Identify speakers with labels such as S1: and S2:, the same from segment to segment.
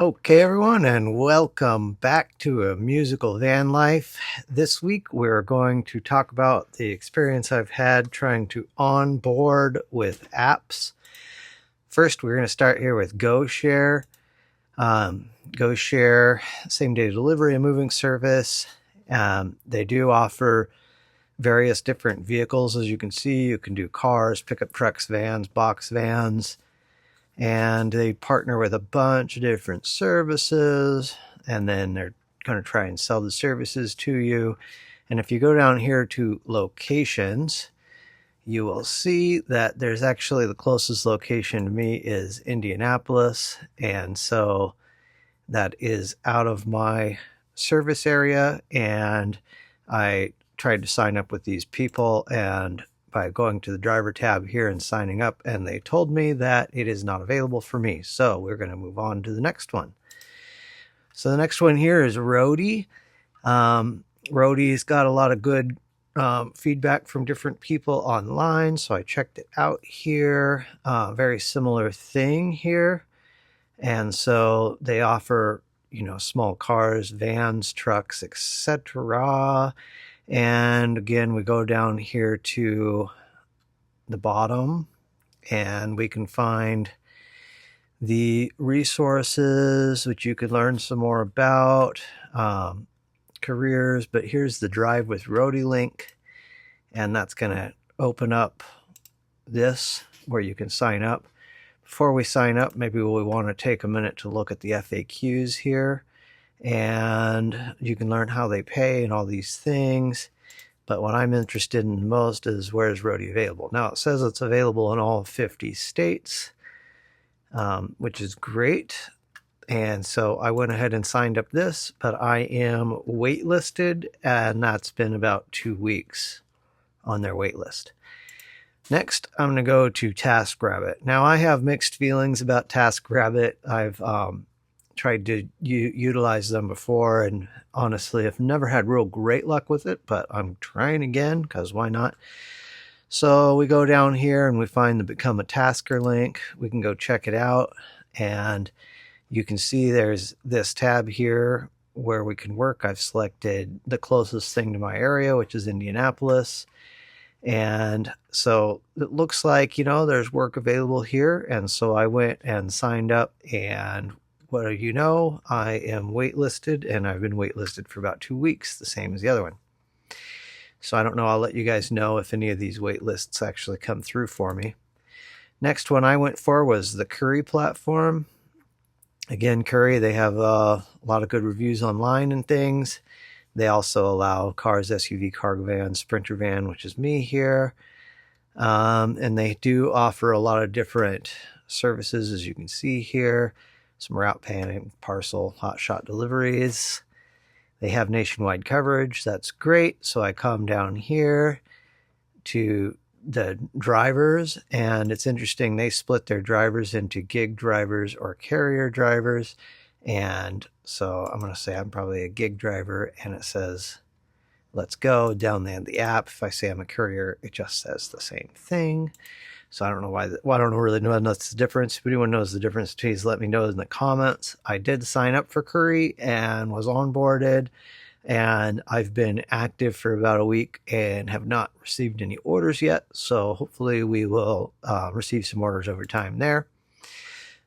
S1: Okay, everyone, and welcome back to A Musical Van Life. This week, we're going to talk about the experience I've had trying to onboard with apps. First, we're going to start here with GoShare. GoShare, same day delivery and moving service. They do offer various different vehicles. As you can see, you can do cars, pickup trucks, vans, box vans, and they partner with a bunch of different services, and then they're going to try and sell the services to you. And if you go down here to locations, you will see that there's actually the closest location to me is Indianapolis, and so that is out of my service area. And I tried to sign up with these people, and by going to the driver tab here and signing up, and they told me that it is not available for me. So we're going to move on to the next one. So the next one here is Roadie. Roadie's got a lot of good feedback from different people online, so I checked it out here. Very similar thing here. And so they offer, small cars, vans, trucks, etc. And again, we go down here to the bottom and we can find the resources which you could learn some more about, careers. But here's the Drive with Roadie link, and that's going to open up this where you can sign up. Before we sign up, maybe we want to take a minute to look at the FAQs here, and you can learn how they pay and all these things. But what I'm interested in most is where's Roadie available. Now, it says it's available in all 50 states, which is great. And so I went ahead and signed up this, but I am waitlisted, and that's been about 2 weeks on their waitlist. Next, I'm going to go to TaskRabbit. Now, I have mixed feelings about TaskRabbit. I've tried to utilize them before, and honestly, I've never had real great luck with it, but I'm trying again, because why not? So we go down here and we find the Become a Tasker link. We can go check it out, and you can see there's this tab here where we can work. I've selected the closest thing to my area, which is Indianapolis. And so it looks like, there's work available here. And so I went and signed up, and what do you know? I am waitlisted, and I've been waitlisted for about 2 weeks, the same as the other one. So I don't know. I'll let you guys know if any of these wait lists actually come through for me. Next one I went for was the Curri platform. Again, Curri, they have a lot of good reviews online and things. They also allow cars, SUV, cargo van, Sprinter van, which is me here. And they do offer a lot of different services, as you can see here. Some route planning, parcel, hotshot deliveries. They have nationwide coverage. That's great. So I come down here to the drivers, and it's interesting. They split their drivers into gig drivers or carrier drivers. And so I'm going to say I'm probably a gig driver, and it says, let's go down there in the app. If I say I'm a courier, it just says the same thing. So I don't know why. I don't really know that's the difference. If anyone knows the difference, please let me know in the comments. I did sign up for Curri and was onboarded, and I've been active for about a week and have not received any orders yet. So hopefully we will receive some orders over time there.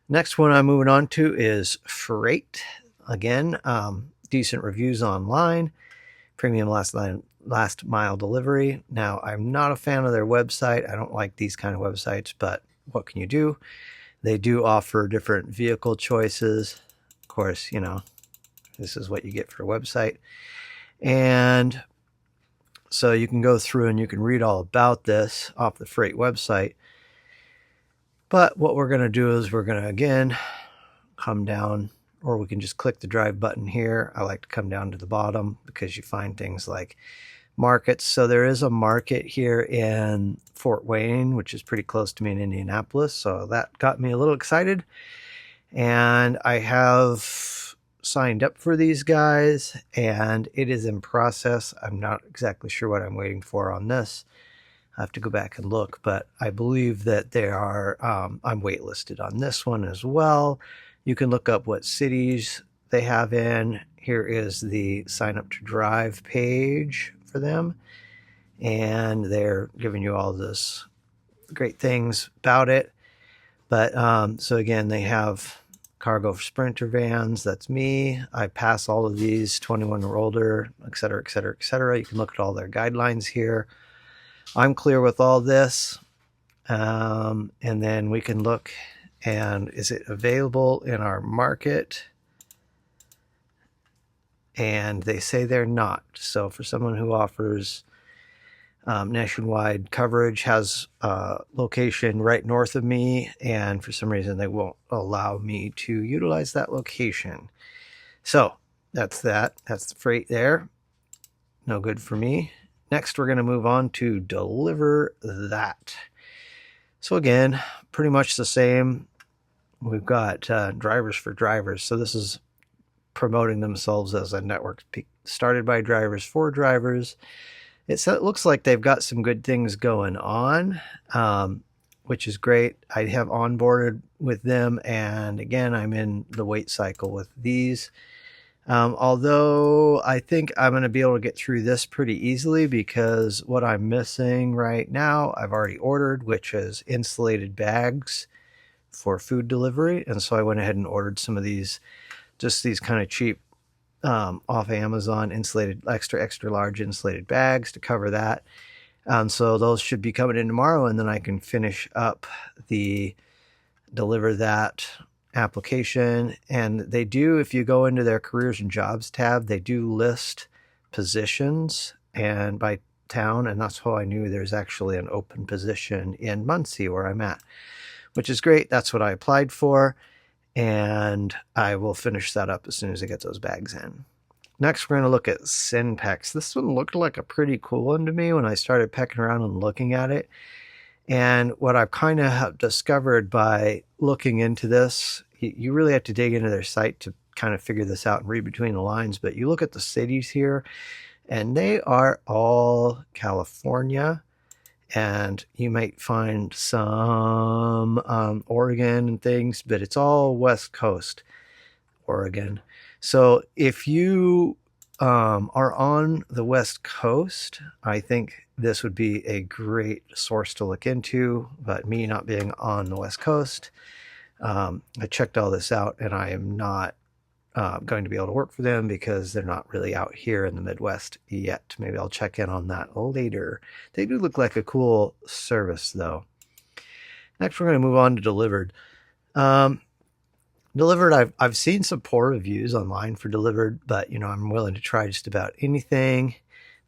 S1: Next one I'm moving on to is Freight. Again, decent reviews online. Premium last mile delivery. Now, I'm not a fan of their website. I don't like these kind of websites, but what can you do? They do offer different vehicle choices. Of course, this is what you get for a website. And so you can go through and you can read all about this off the Freight website. But what we're going to do is we're going to, again, come down, or we can just click the drive button here. I like to come down to the bottom because you find things like markets. So there is a market here in Fort Wayne, which is pretty close to me in Indianapolis. So that got me a little excited. And I have signed up for these guys, and it is in process. I'm not exactly sure what I'm waiting for on this. I have to go back and look, but I believe that they are, I'm waitlisted on this one as well. You can look up what cities they have in. Here is the sign up to drive page for them. And they're giving you all this great things about it. But so again, they have cargo Sprinter vans. That's me. I pass all of these, 21 or older, et cetera, et cetera, et cetera. You can look at all their guidelines here. I'm clear with all this. And then we can look, and is it available in our market? And they say they're not. So for someone who offers nationwide coverage, has a location right north of me, and for some reason they won't allow me to utilize that location. So that's that. That's the freight there. No good for me. Next, we're going to move on to DeliverThat. So again, pretty much the same. We've got drivers for drivers. So this is promoting themselves as a network started by drivers for drivers. It looks like they've got some good things going on, which is great. I have onboarded with them, and again, I'm in the wait cycle with these. Although I think I'm going to be able to get through this pretty easily, because what I'm missing right now, I've already ordered, which is insulated bags for food delivery. And so I went ahead and ordered some of these, just these kind of cheap off Amazon insulated extra large insulated bags to cover that. So those should be coming in tomorrow, and then I can finish up the DeliverThat application. And they do, if you go into their careers and jobs tab, they do list positions and by town, and that's how I knew there's actually an open position in Muncie where I'm at, which is great. That's what I applied for. And I will finish that up as soon as I get those bags in. Next, we're going to look at Synpex. This one looked like a pretty cool one to me when I started pecking around and looking at it. And what I've kind of have discovered by looking into this, you really have to dig into their site to kind of figure this out and read between the lines. But you look at the cities here, and they are all California. And you might find some Oregon and things, but it's all West Coast Oregon. So if you are on the West Coast, I think this would be a great source to look into. But me not being on the West Coast, I checked all this out, and I am not going to be able to work for them because they're not really out here in the Midwest yet. Maybe I'll check in on that later. They do look like a cool service, though. Next, we're going to move on to Delivered. Delivered, I've seen some poor reviews online for Delivered, but I'm willing to try just about anything.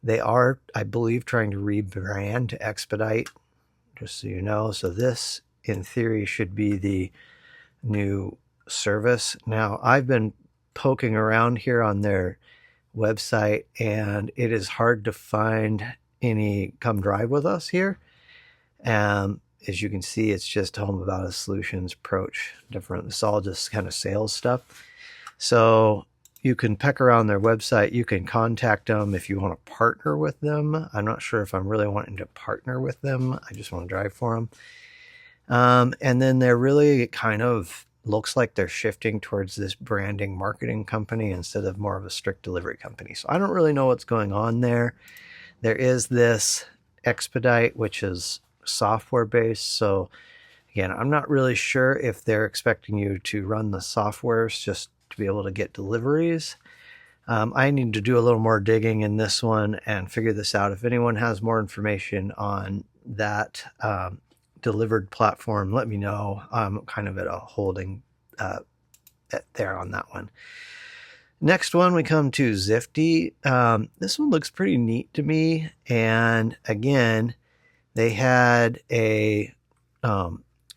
S1: They are, I believe, trying to rebrand to Expedite, just so you know. So this, in theory, should be the new service. Now, I've been poking around here on their website, and it is hard to find any come drive with us here. As you can see, it's just home about a solutions approach different. It's all just kind of sales stuff. So you can peck around their website. You can contact them if you want to partner with them. I'm not sure if I'm really wanting to partner with them. I just want to drive for them. And then they're really kind of looks like they're shifting towards this branding marketing company instead of more of a strict delivery company. So I don't really know what's going on there. There is this Expedite, which is software based. So again, I'm not really sure if they're expecting you to run the softwares just to be able to get deliveries. I need to do a little more digging in this one and figure this out. If anyone has more information on that Delivered platform, let me know. I'm kind of at a holding there on that one. Next one, we come to Zifty. This one looks pretty neat to me. And again, they had a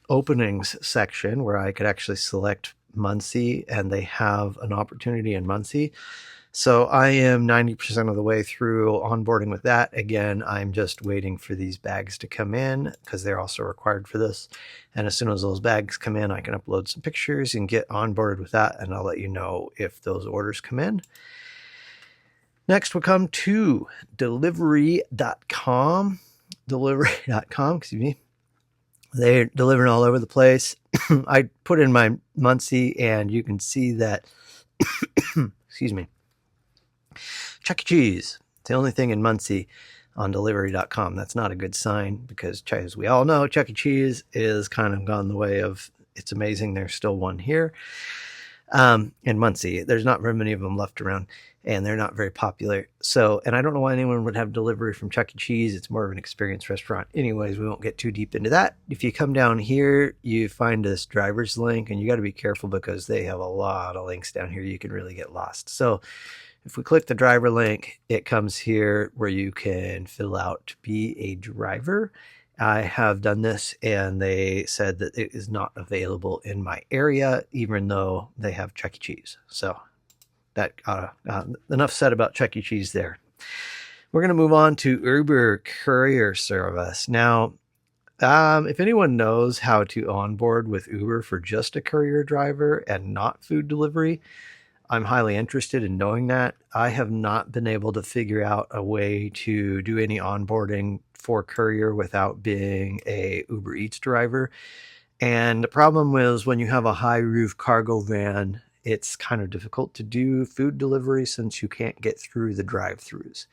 S1: openings section where I could actually select Muncie, and they have an opportunity in Muncie. So I am 90% of the way through onboarding with that. Again, I'm just waiting for these bags to come in because they're also required for this. And as soon as those bags come in, I can upload some pictures and get onboarded with that. And I'll let you know if those orders come in. Next, we'll come to delivery.com. Delivery.com, excuse me. They're delivering all over the place. I put in my Muncie, and you can see that, excuse me, Chuck E. Cheese. It's the only thing in Muncie on delivery.com. That's not a good sign because, as we all know, Chuck E. Cheese is kind of gone the way of, it's amazing there's still one here in Muncie. There's not very many of them left around, and they're not very popular. So, and I don't know why anyone would have delivery from Chuck E. Cheese. It's more of an experience restaurant. Anyways, we won't get too deep into that. If you come down here, you find this driver's link, and you got to be careful because they have a lot of links down here. You can really get lost. So if we click the driver link, it comes here where you can fill out to be a driver. I have done this, and they said that it is not available in my area, even though they have Chuck E. Cheese. So that enough said about Chuck E. Cheese there. We're going to move on to Uber courier service. Now, if anyone knows how to onboard with Uber for just a courier driver and not food delivery, I'm highly interested in knowing that. I have not been able to figure out a way to do any onboarding for courier without being a Uber Eats driver. And the problem was when you have a high roof cargo van, it's kind of difficult to do food delivery since you can't get through the drive-thrus.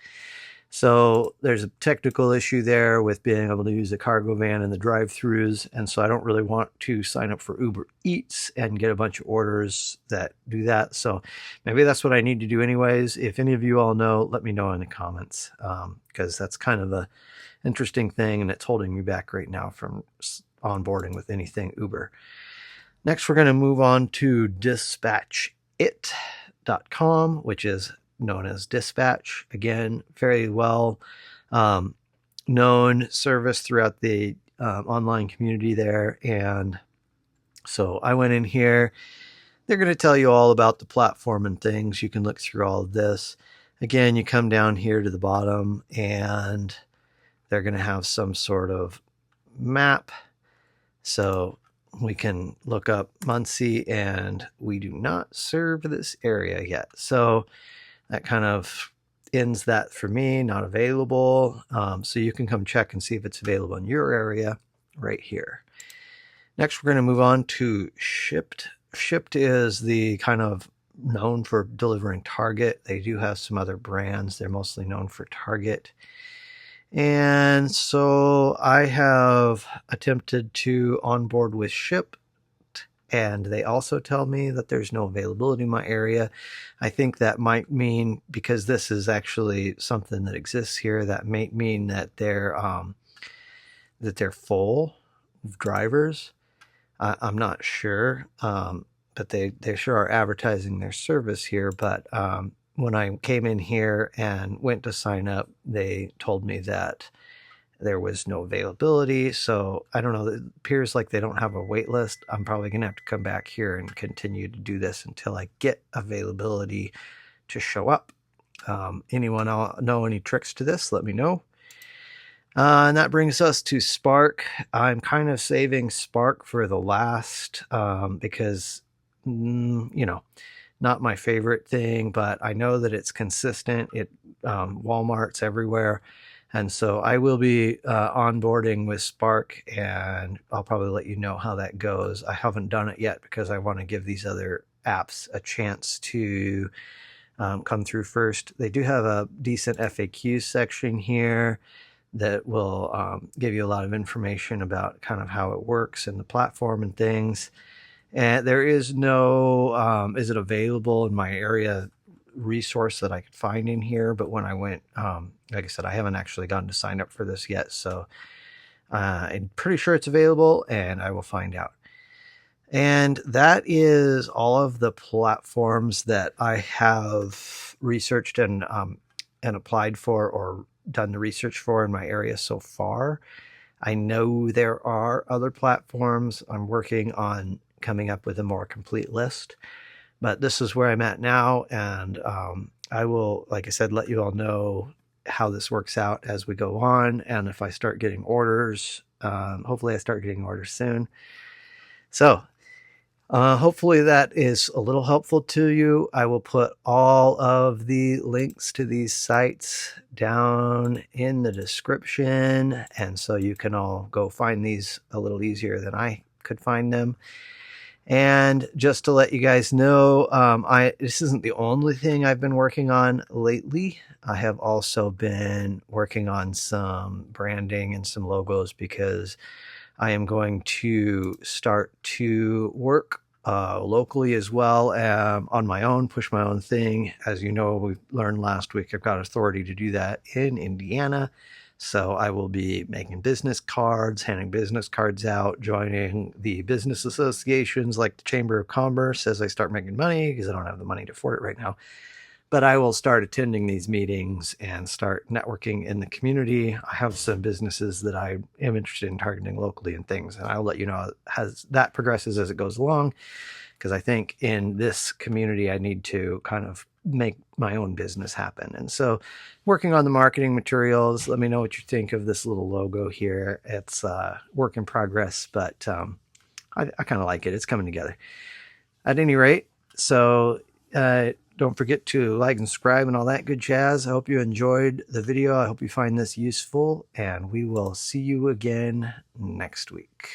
S1: So there's a technical issue there with being able to use the cargo van in the drive-thrus. And so I don't really want to sign up for Uber Eats and get a bunch of orders that do that. So maybe that's what I need to do anyways. If any of you all know, let me know in the comments, because that's kind of a interesting thing, and it's holding me back right now from onboarding with anything Uber. Next, we're going to move on to dispatchit.com, which is known as Dispatch. Again, very well known service throughout the online community there. And so I went in here. They're going to tell you all about the platform and things. You can look through all of this. Again, you come down here to the bottom, and they're going to have some sort of map. So we can look up Muncie, and we do not serve this area yet. So that kind of ends that for me, not available. So you can come check and see if it's available in your area right here. Next, we're going to move on to Shipt. Shipt is the kind of known for delivering Target. They do have some other brands. They're mostly known for Target. And so I have attempted to onboard with Shipt, and they also tell me that there's no availability in my area. I think that might mean, because this is actually something that exists here, that might mean that they're full of drivers. I'm not sure, but they sure are advertising their service here. But when I came in here and went to sign up, they told me that there was no availability. So I don't know. It appears like they don't have a wait list. I'm probably going to have to come back here and continue to do this until I get availability to show up. Anyone know any tricks to this? Let me know. And that brings us to Spark. I'm kind of saving Spark for the last because, not my favorite thing, but I know that it's consistent. Walmart's everywhere. And so I will be onboarding with Spark, and I'll probably let you know how that goes. I haven't done it yet because I want to give these other apps a chance to come through first. They do have a decent FAQ section here that will give you a lot of information about kind of how it works and the platform and things. And there is no, is it available in my area resource that I could find in here. But when I went, like I said, I haven't actually gotten to sign up for this yet. So I'm pretty sure it's available, and I will find out. And that is all of the platforms that I have researched and applied for or done the research for in my area so far. I know there are other platforms. I'm working on coming up with a more complete list, but this is where I'm at now. And I will, like I said, let you all know how this works out as we go on. And if I start getting orders, hopefully I start getting orders soon. So hopefully that is a little helpful to you. I will put all of the links to these sites down in the description. And so you can all go find these a little easier than I could find them. And just to let you guys know, this isn't the only thing I've been working on lately. I have also been working on some branding and some logos because I am going to start to work locally as well, on my own, push my own thing. As you know, we learned last week, I've got authority to do that in Indiana. So I will be making business cards, handing business cards out, joining the business associations like the Chamber of Commerce as I start making money, because I don't have the money to afford it right now. But I will start attending these meetings and start networking in the community. I have some businesses that I am interested in targeting locally and things, and I'll let you know as that progresses as it goes along, because I think in this community I need to kind of make my own business happen. And so working on the marketing materials, let me know what you think of this little logo here. It's work in progress, but I kind of like it. It's coming together. At any rate, so don't forget to like and subscribe and all that good jazz. I hope you enjoyed the video. I hope you find this useful, and we will see you again next week.